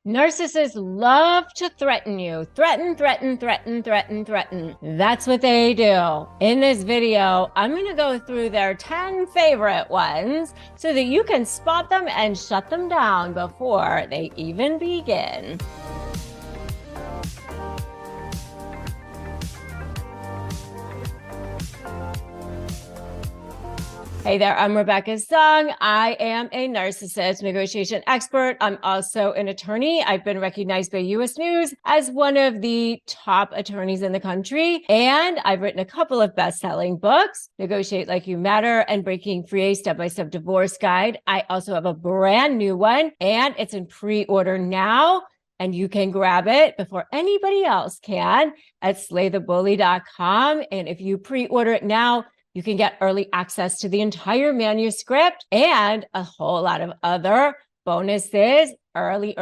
Narcissists love to threaten you. Threaten, threaten, threaten, threaten, threaten. That's what they do. In this video, I'm going to go through their 10 favorite ones so that you can spot them and shut them down before they even begin. Hey there, I'm Rebecca Zung. I am a narcissist negotiation expert. I'm also an attorney. I've been recognized by US News as one of the top attorneys in the country. And I've written a couple of best-selling books, Negotiate Like You Matter and Breaking Free, Step-by-Step Divorce Guide. I also have a brand new one, and it's in pre-order now. And you can grab it before anybody else can at slaythebully.com. And if you pre-order it now, you can get early access to the entire manuscript and a whole lot of other bonuses early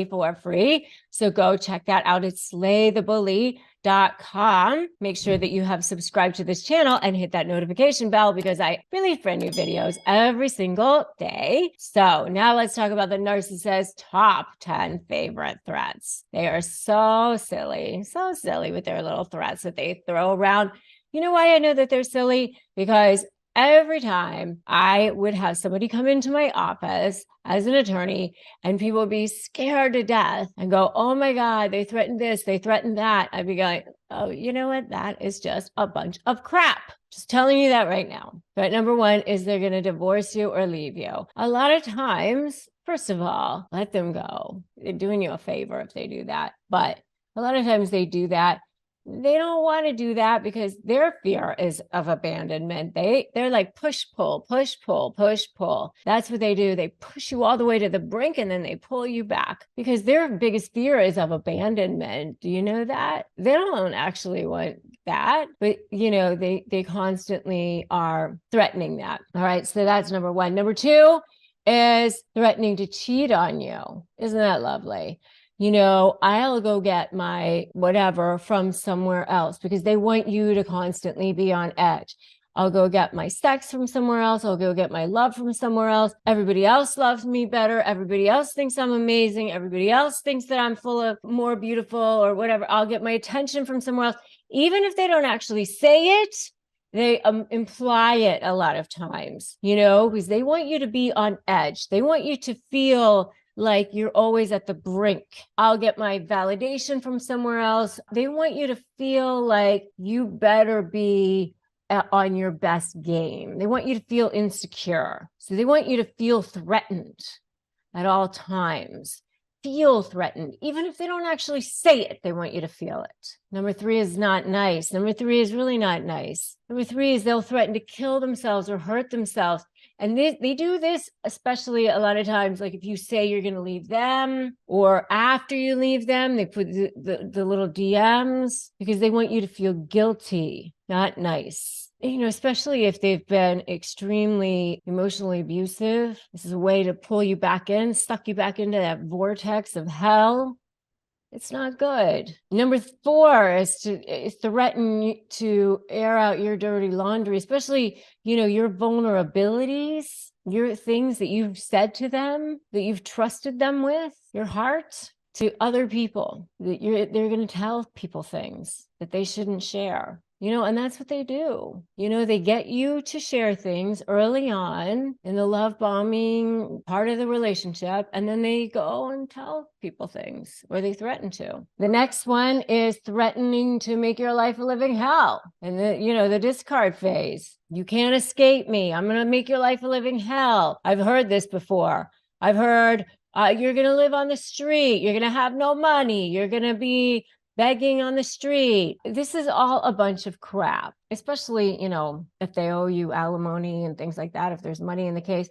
for free. So go check that out at slaythebully.com. Make sure that you have subscribed to this channel and hit that notification bell because I release brand new videos every single day. So now let's talk about the narcissist's top 10 favorite threats. They are so silly with their little threats that they throw around. You know why I know that they're silly? Because every time I would have somebody come into my office as an attorney and people would be scared to death and go, oh my God, they threatened this, they threatened that. I'd be going, oh, you know what? That is just a bunch of crap. Just telling you that right now. But number one is they're going to divorce you or leave you. A lot of times, first of all, let them go. They're doing you a favor if they do that. But a lot of times they do that. They don't want to do that because their fear is of abandonment. They're like push, pull, push, pull, push, pull. That's what they do. They push you all the way to the brink and then they pull you back because their biggest fear is of abandonment. Do you know that? They don't actually want that, but you know, they constantly are threatening that. All right. So that's number one. Number two is threatening to cheat on you. Isn't that lovely? You know, I'll go get my whatever from somewhere else because they want you to constantly be on edge. I'll go get my sex from somewhere else. I'll go get my love from somewhere else. Everybody else loves me better. Everybody else thinks I'm amazing. Everybody else thinks that I'm full of more beautiful or whatever. I'll get my attention from somewhere else. Even if they don't actually say it, they imply it a lot of times, you know, because they want you to be on edge. They want you to feel like you're always at the brink. I'll get my validation from somewhere else. They want you to feel like you better be on your best game. They want you to feel insecure. So they want you to feel threatened at all times. Feel threatened. Even if they don't actually say it, they want you to feel it. Number three is not nice. Number three is really not nice. Number three is they'll threaten to kill themselves or hurt themselves. And they do this, especially a lot of times, like if you say you're going to leave them or after you leave them, they put the little DMs because they want you to feel guilty, not nice. You know, especially if they've been extremely emotionally abusive. This is a way to pull you back in, suck you back into that vortex of hell. It's not good. Number four is to threaten to air out your dirty laundry, especially, you know, your vulnerabilities, your things that you've said to them, that you've trusted them with, your heart to other people, that they're going to tell people things that they shouldn't share. You know, and that's what they do. You know, they get you to share things early on in the love bombing part of the relationship, and then they go and tell people things, or they threaten to. The next one is threatening to make your life a living hell. And the discard phase. You can't escape me. I'm going to make your life a living hell. I've heard this before. I've heard you're going to live on the street. You're going to have no money. You're going to be begging on the street. This is all a bunch of crap, especially, you know, if they owe you alimony and things like that. If there's money in the case,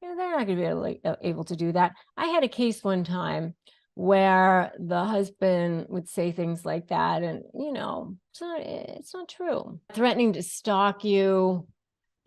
you know, they're not going to be able to do that. I had a case one time where the husband would say things like that. And, you know, it's not true. Threatening to stalk you,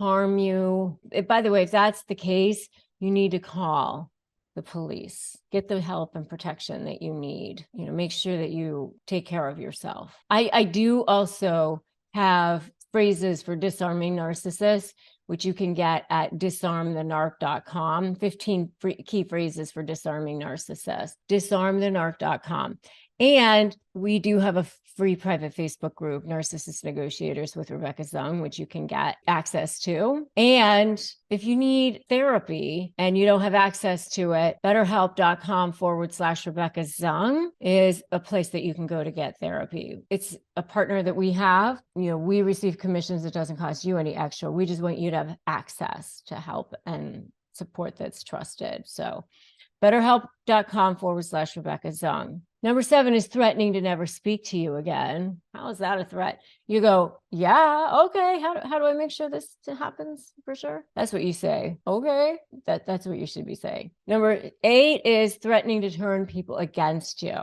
harm you. By the way, if that's the case, you need to call the police, get the help and protection that you need, you know, make sure that you take care of yourself. I do also have phrases for disarming narcissists. which you can get at disarmthenarc.com. 15 key phrases for disarming narcissists. Disarmthenarc.com. And we do have a free private Facebook group, Narcissist Negotiators with Rebecca Zung, which you can get access to. And if you need therapy and you don't have access to it, betterhelp.com/Rebecca Zung is a place that you can go to get therapy. It's a partner that we have. We receive commissions. It doesn't cost you any extra. We just want you to have access to help and support that's trusted. So betterhelp.com/Rebecca Zung. Number 7 is threatening to never speak to you again. How is that a threat? You go, yeah, okay. How do I make sure this happens for sure? That's what you say. Okay. That's what you should be saying. Number 8 is threatening to turn people against you.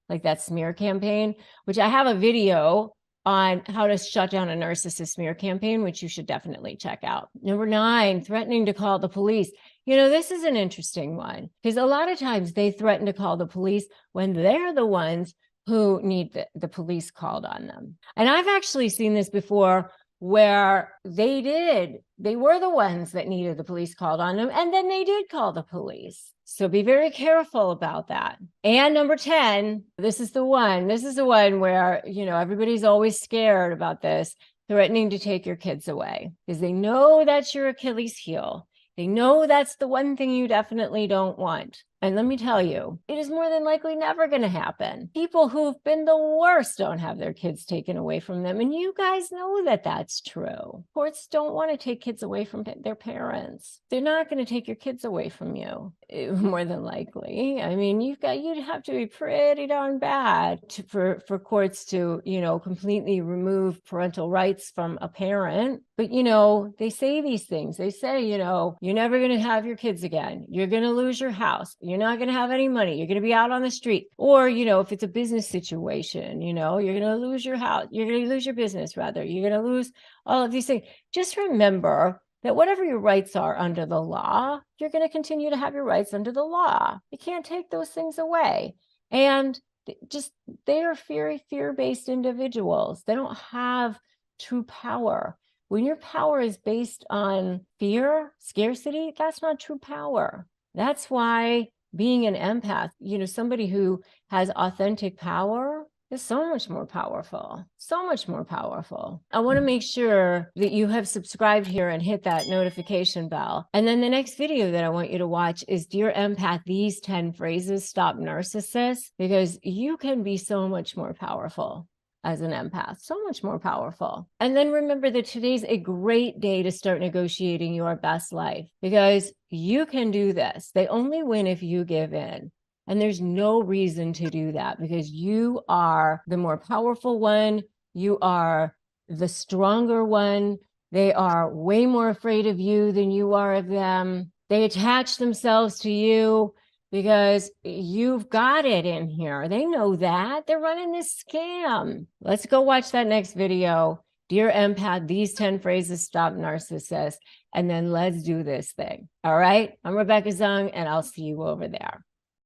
Like that smear campaign, which I have a video on how to shut down a narcissist smear campaign, which you should definitely check out. Number 9, threatening to call the police. This is an interesting one because a lot of times they threaten to call the police when they're the ones who need the police called on them. And I've actually seen this before where they were the ones that needed the police called on them, and then they did call the police. So be very careful about that. And number 10, this is the one where, everybody's always scared about this, threatening to take your kids away because they know that's your Achilles heel. They know that's the one thing you definitely don't want. And let me tell you, it is more than likely never going to happen. People who've been the worst don't have their kids taken away from them. And you guys know that that's true. Courts don't want to take kids away from their parents. They're not going to take your kids away from you, more than likely. I mean, you'd have to be pretty darn bad for courts to, completely remove parental rights from a parent. But, they say these things. They say, you're never going to have your kids again. You're going to lose your house. You're not going to have any money. You're going to be out on the street. Or, if it's a business situation, you're going to lose your house. You're going to lose your business, rather. You're going to lose all of these things. Just remember that whatever your rights are under the law, you're going to continue to have your rights under the law. You can't take those things away. And they are very fear-based individuals. They don't have true power. When your power is based on fear, scarcity, that's not true power. That's why being an empath, somebody who has authentic power is so much more powerful, so much more powerful. I want to make sure that you have subscribed here and hit that notification bell. And then the next video that I want you to watch is Dear Empath, These 10 Phrases Stop Narcissists, because you can be so much more powerful as an empath, so much more powerful. And then remember that today's a great day to start negotiating your best life because you can do this. They only win if you give in. And there's no reason to do that because you are the more powerful one. You are the stronger one. They are way more afraid of you than you are of them. They attach themselves to you because you've got it in here. They know that. They're running this scam. Let's go watch that next video. Dear Empath, These 10 Phrases Stop Narcissists. And then let's do this thing. All right? I'm Rebecca Zung, and I'll see you over there.